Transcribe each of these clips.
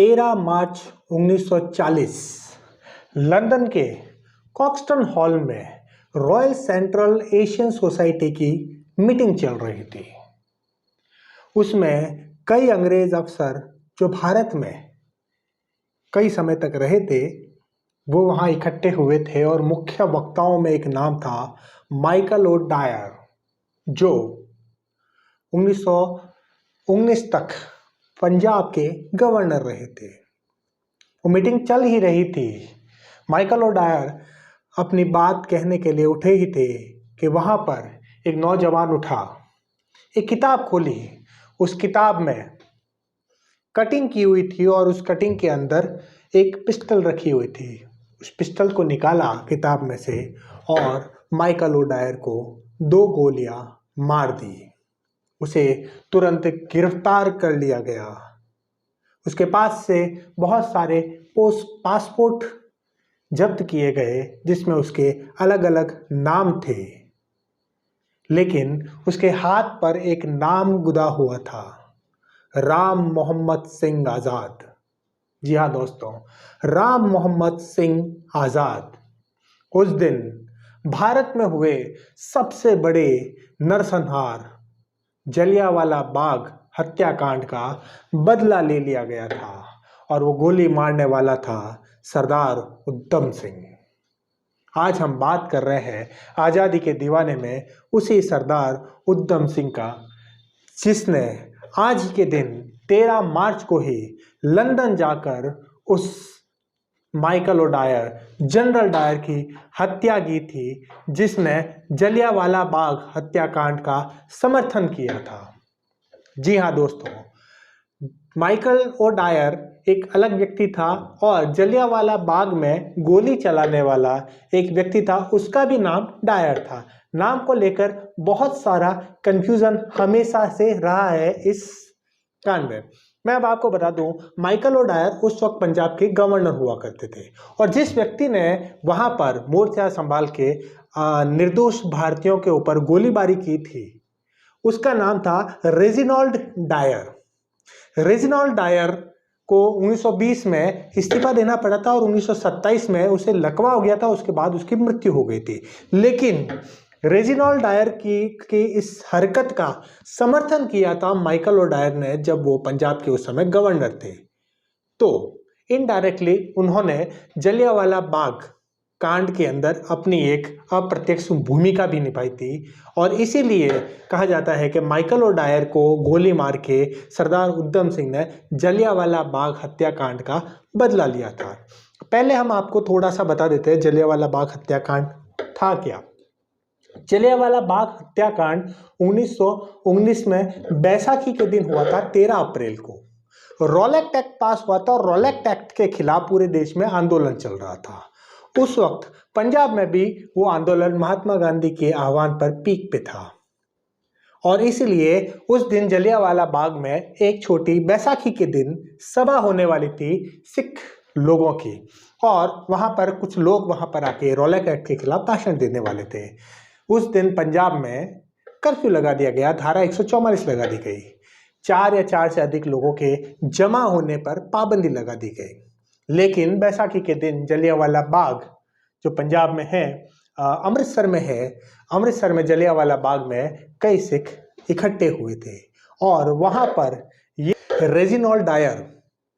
13 मार्च 1940 London के Caxton hall में royal central Asian society की मीटिंग चल रही थी। उसमें कई अंग्रेज अफसर जो भारत में कई समय तक रहे थे वो वहाँ इकट्ठे हुए थे और मुख्य वक्ताओं में एक नाम था माइकल ओ डायर, जो 1919 तक पंजाब के गवर्नर रहे थे। वो मीटिंग चल ही रही थी। माइकल ओ डायर अपनी बात कहने के लिए उठे ही थे कि वहाँ पर एक नौजवान उठा, एक किताब खोली। उस किताब में कटिंग की हुई थी और उस कटिंग के अंदर एक पिस्टल रखी हुई थी। उस पिस्टल को निकाला किताब में से और माइकल ओ डायर को 2 गोलियां मार दी। उसे तुरंत गिरफ्तार कर लिया गया। उसके पास से बहुत सारे पासपोर्ट जब्त किए गए जिसमें उसके अलग अलग नाम थे, लेकिन उसके हाथ पर एक नाम गुदा हुआ था, राम मोहम्मद सिंह आज़ाद। जी हाँ दोस्तों, राम मोहम्मद सिंह आज़ाद उस दिन भारत में हुए सबसे बड़े नरसंहार जलियांवाला बाग हत्याकांड का बदला ले लिया गया था और वो गोली मारने वाला था सरदार उधम सिंह। आज हम बात कर रहे हैं आज़ादी के दीवाने में उसी सरदार उधम सिंह का, जिसने आज के दिन 13 मार्च को ही लंदन जाकर उस Michael O'Dwyer, General Dyer की हत्या की थी, जिसने जलियांवाला बाग हत्याकांड का समर्थन किया था। जी हाँ दोस्तों, माइकल ओ डायर एक अलग व्यक्ति था और जलियांवाला बाग में गोली चलाने वाला एक व्यक्ति था, उसका भी नाम डायर था। नाम को लेकर बहुत सारा कंफ्यूजन हमेशा से रहा है इस कांड में। मैं अब आपको बता दूं, माइकल ओ डायर उस वक्त पंजाब के गवर्नर हुआ करते थे और जिस व्यक्ति ने वहां पर मोर्चा संभाल के निर्दोष भारतीयों के ऊपर गोलीबारी की थी उसका नाम था रेजिनाल्ड डायर। रेजिनाल्ड डायर को 1920 में इस्तीफा देना पड़ा था और 1927 में उसे लकवा हो गया था। उसके बाद उसकी मृत्यु हो गई थी। लेकिन रेजिनाल्ड डायर की इस हरकत का समर्थन किया था माइकल ओ डायर ने जब वो पंजाब के उस समय गवर्नर थे। तो इनडायरेक्टली उन्होंने जलियांवाला बाग कांड के अंदर अपनी एक अप्रत्यक्ष भूमिका भी निभाई थी और इसीलिए कहा जाता है कि माइकल ओ डायर को गोली मार के सरदार उधम सिंह ने जलियांवाला बाग हत्याकांड का बदला लिया था। पहले हम आपको थोड़ा सा बता देते हैं जलियांवाला बाग हत्याकांड था क्या। जलियांवाला बाग हत्याकांड 1919 में बैसाखी के दिन हुआ था, 13 अप्रैल को। रॉलेट एक्ट पास हुआ था और रॉलेट एक्ट के खिलाफ पूरे देश में आंदोलन चल रहा था। उस वक्त पंजाब में भी वो आंदोलन महात्मा गांधी के आह्वान पर पीक पे था और इसलिए उस दिन जलियांवाला बाग में एक छोटी बैसाखी के दिन सभा होने वाली थी सिख लोगों की और वहां पर कुछ लोग वहां पर आके रॉलेट एक्ट के खिलाफ भाषण देने वाले थे। उस दिन पंजाब में कर्फ्यू लगा दिया गया, धारा 144 लगा दी गई। 4 या 4 से अधिक लोगों के जमा होने पर पाबंदी लगा दी गई। लेकिन बैसाखी के दिन जलियांवाला बाग जो पंजाब में है, अमृतसर में है, अमृतसर में जलियांवाला बाग में कई सिख इकट्ठे हुए थे और वहां पर ये रेजिनाल्ड डायर,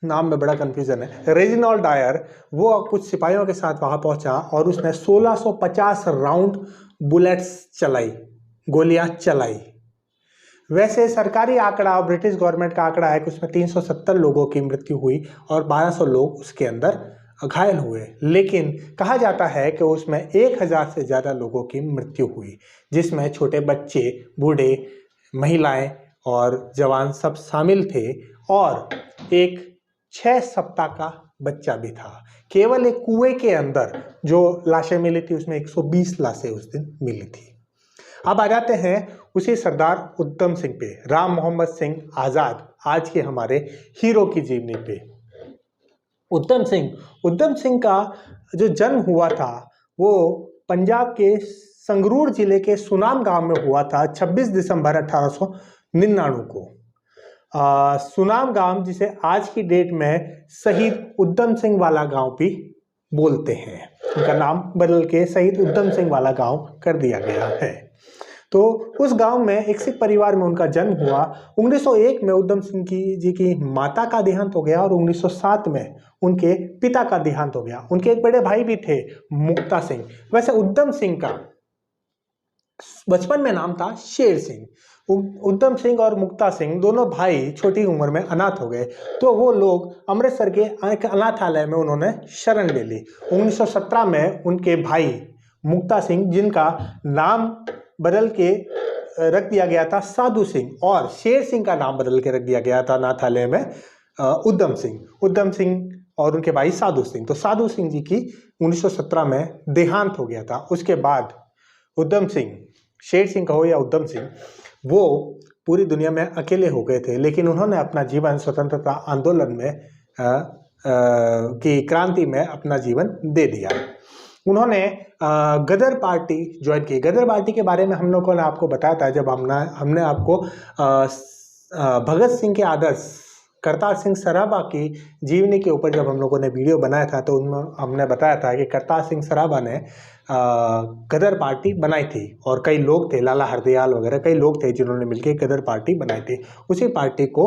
नाम में बड़ा कंफ्यूजन है, रेजिनाल्ड डायर वो कुछ सिपाहियों के साथ वहां पहुंचा और उसने 1650 राउंड बुलेट्स चलाई, गोलियां चलाई। वैसे सरकारी आंकड़ा, ब्रिटिश गवर्नमेंट का आंकड़ा है कि उसमें 370 लोगों की मृत्यु हुई और 1200 लोग उसके अंदर घायल हुए, लेकिन कहा जाता है कि उसमें 1000 से ज़्यादा लोगों की मृत्यु हुई, जिसमें छोटे बच्चे, बूढ़े, महिलाएं और जवान सब शामिल थे और एक 6 सप्ताह का बच्चा भी था। केवल एक कुएं के अंदर जो लाशें मिली थी उसमें 120 लाशें उस दिन मिली थी। अब आ जाते हैं उसी सरदार उधम सिंह पे, राम मोहम्मद सिंह आज़ाद, आज के हमारे हीरो की जीवनी पे। उधम सिंह का जो जन्म हुआ था वो पंजाब के संगरूर जिले के सुनाम गांव में हुआ था 26 दिसंबर 1899 को। सुनाम गांव, जिसे आज की डेट में शहीद उधम सिंह वाला गांव भी बोलते हैं, उनका नाम बदल के शहीद उधम सिंह वाला गांव कर दिया गया है। तो उस गांव में एक सिख परिवार में उनका जन्म हुआ। 1901 में उधम सिंह जी की माता का देहांत हो गया और 1907 में उनके पिता का देहांत हो गया। उनके एक बड़े भाई भी थे, मुक्ता सिंह। वैसे उधम सिंह का बचपन में नाम था शेर सिंह। उधम सिंह और मुक्ता सिंह दोनों भाई छोटी उम्र में अनाथ हो गए, तो वो लोग अमृतसर के एक अनाथालय में उन्होंने शरण ले ली। 1917 में उनके भाई मुक्ता सिंह, जिनका नाम बदल के रख दिया गया था साधु सिंह, और शेर सिंह का नाम बदल के रख दिया गया था अनाथालय में उधम सिंह और उनके भाई साधु सिंह। तो साधु सिंह जी की 1917 में देहांत हो गया था। उसके बाद उधम सिंह, शेर सिंह कहो या उधम सिंह, वो पूरी दुनिया में अकेले हो गए थे, लेकिन उन्होंने अपना जीवन स्वतंत्रता आंदोलन में की क्रांति में अपना जीवन दे दिया। उन्होंने गदर पार्टी ज्वाइन की। गदर पार्टी के बारे में हम लोगों ने आपको बताया था जब हमने आपको भगत सिंह के आदर्श, करतार सिंह सराभा की जीवनी के ऊपर जब हम लोगों ने वीडियो बनाया था, तो उनमें हमने बताया था कि करतार सिंह सराभा ने गदर पार्टी बनाई थी, और कई लोग थे, लाला हरदयाल वगैरह कई लोग थे जिन्होंने मिलकर गदर पार्टी बनाई थी। उसी पार्टी को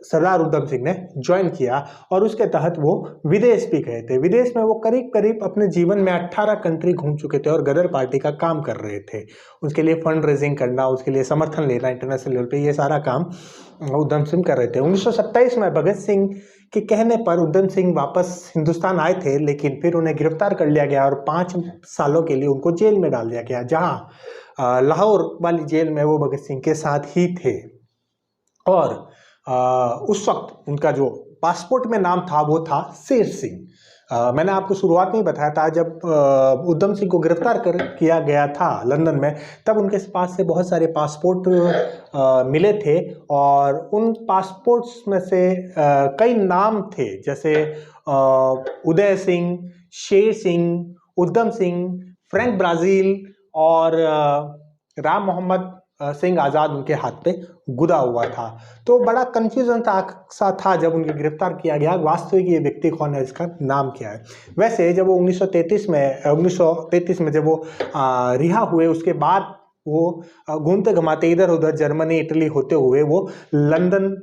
सरदार उधम सिंह ने ज्वाइन किया और उसके तहत वो विदेश भी गए थे। विदेश में वो करीब करीब अपने जीवन में 18 कंट्री घूम चुके थे और गदर पार्टी का काम कर रहे थे। उसके लिए फंड रेजिंग करना, उसके लिए समर्थन लेना इंटरनेशनल लेवल पे, ये सारा काम उधम सिंह कर रहे थे। 1927 में भगत सिंह के कहने पर उधम सिंह वापस हिंदुस्तान आए थे, लेकिन फिर उन्हें गिरफ्तार कर लिया गया और 5 सालों के लिए उनको जेल में डाल दिया गया, जहाँ लाहौर वाली जेल में वो भगत सिंह के साथ ही थे। और उस वक्त उनका जो पासपोर्ट में नाम था वो था शेर सिंह। मैंने आपको शुरुआत में बताया था जब उधम सिंह को गिरफ्तार किया गया था लंदन में, तब उनके पास से बहुत सारे पासपोर्ट मिले थे, और उन पासपोर्ट्स में से कई नाम थे, जैसे उदय सिंह, शेर सिंह, उधम सिंह, फ्रैंक ब्राजील और राम मोहम्मद सिंह आज़ाद उनके हाथ पे गुदा हुआ था। तो बड़ा कंफ्यूजन सा था जब उनके गिरफ्तार किया गया, वास्तविक ये व्यक्ति कौन है, इसका नाम क्या है। वैसे जब वो 1933 में जब वो रिहा हुए, उसके बाद वो घूमते घुमाते इधर उधर जर्मनी इटली होते हुए वो लंदन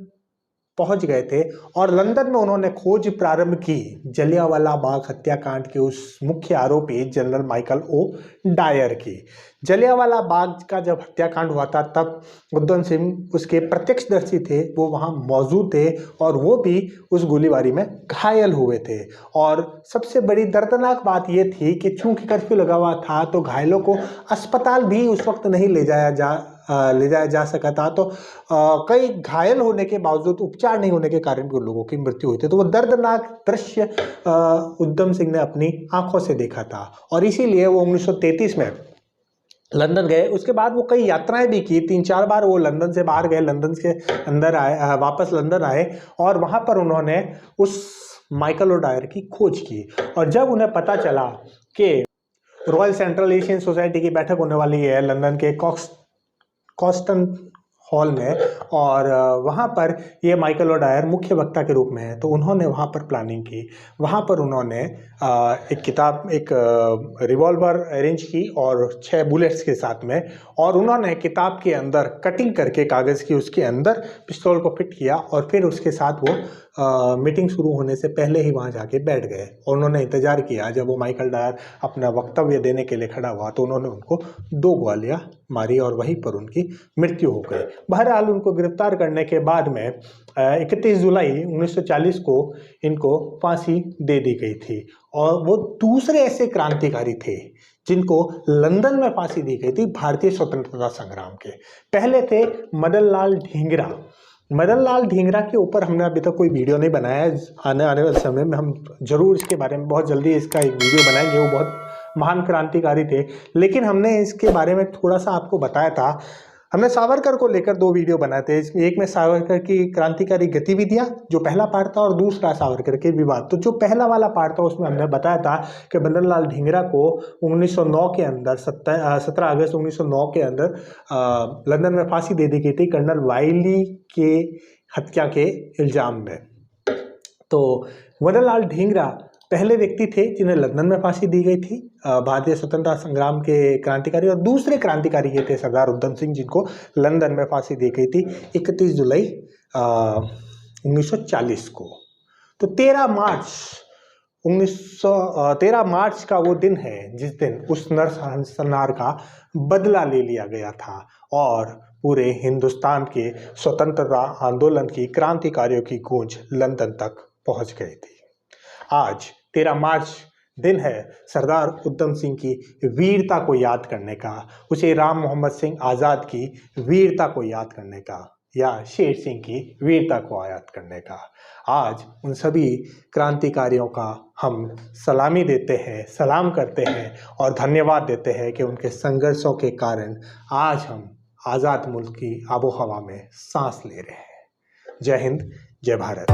पहुंच गए थे, और लंदन में उन्होंने खोज प्रारंभ की जलियांवाला बाग हत्याकांड के उस मुख्य आरोपी जनरल माइकल ओ डायर की। जलियांवाला बाग का जब हत्याकांड हुआ था तब उधम सिंह उसके प्रत्यक्षदर्शी थे, वो वहां मौजूद थे और वो भी उस गोलीबारी में घायल हुए थे। और सबसे बड़ी दर्दनाक बात ये थी कि चूंकि कर्फ्यू लगा हुआ था तो घायलों को अस्पताल भी उस वक्त नहीं ले जाया जा सका था। तो कई घायल होने के बावजूद उपचार नहीं होने के कारण भी लोगों की मृत्यु हुई थी। तो वो दर्दनाक दृश्य उधम सिंह ने अपनी आंखों से देखा था, और इसीलिए वो 1933 में लंदन गए। उसके बाद वो कई यात्राएं भी की, 3-4 बार वो लंदन से बाहर गए, लंदन के अंदर आए, वापस लंदन आए, और वहां पर उन्होंने उस माइकल ओ डायर की खोज की। और जब उन्हें पता चला कि रॉयल सेंट्रल एशियन सोसाइटी की बैठक होने वाली है लंदन के कॉस्टन हॉल में, और वहाँ पर ये माइकल ओ डायर मुख्य वक्ता के रूप में है, तो उन्होंने वहाँ पर प्लानिंग की। वहाँ पर उन्होंने एक रिवॉल्वर अरेंज की और 6 बुलेट्स के साथ में, और उन्होंने किताब के अंदर कटिंग करके कागज़ की उसके अंदर पिस्तौल को फिट किया, और फिर उसके साथ वो मीटिंग शुरू होने से पहले ही वहाँ जाके बैठ गए, और उन्होंने इंतज़ार किया। जब वो माइकल डायर अपना वक्तव्य देने के लिए खड़ा हुआ तो उन्होंने उनको 2 गोलियां मारी और वहीं पर उनकी मृत्यु हो गई। बहरहाल उनको गिरफ्तार करने के बाद में 31 जुलाई 1940 को इनको फांसी दे दी गई थी, और वो दूसरे ऐसे क्रांतिकारी थे जिनको लंदन में फांसी दी गई थी भारतीय स्वतंत्रता संग्राम के। पहले थे मदन लाल ढींगरा। मदन लाल ढींगरा के ऊपर हमने अभी तक कोई वीडियो नहीं बनाया है। आने वाले समय में हम जरूर इसके बारे में बहुत जल्दी इसका एक वीडियो बनाएंगे। वो बहुत महान क्रांतिकारी थे, लेकिन हमने इसके बारे में थोड़ा सा आपको बताया था। हमने सावरकर को लेकर 2 वीडियो बनाए थे। इसमें एक में सावरकर की क्रांतिकारी गतिविधियां जो पहला पार्ट था, और दूसरा सावरकर के विवाद। तो जो पहला वाला पार्ट था उसमें हमने बताया था कि बंदरलाल ढींगरा को 1909 के अंदर 17 अगस्त 1909 के अंदर लंदन में फांसी दे दी गई थी कर्नल वाइली के हत्या के इल्जाम में। तो बंदरलाल ढींगरा पहले व्यक्ति थे जिन्हें लंदन में फांसी दी गई थी, भारतीय स्वतंत्रता संग्राम के क्रांतिकारी। और दूसरे क्रांतिकारी ये थे सरदार उधम सिंह, जिनको लंदन में फांसी दी गई थी 31 जुलाई 1940 को। तो 13 मार्च का वो दिन है जिस दिन उस नरसंहार का बदला ले लिया गया था और पूरे हिंदुस्तान के स्वतंत्रता आंदोलन की क्रांतिकारियों की गूंज लंदन तक पहुंच गई थी। आज 13 मार्च दिन है सरदार उधम सिंह की वीरता को याद करने का, उसे राम मोहम्मद सिंह आज़ाद की वीरता को याद करने का, या शेर सिंह की वीरता को याद करने का। आज उन सभी क्रांतिकारियों का हम सलामी देते हैं, सलाम करते हैं और धन्यवाद देते हैं कि उनके संघर्षों के कारण आज हम आज़ाद मुल्क की आबो हवा में सांस ले रहे हैं। जय हिंद, जय भारत।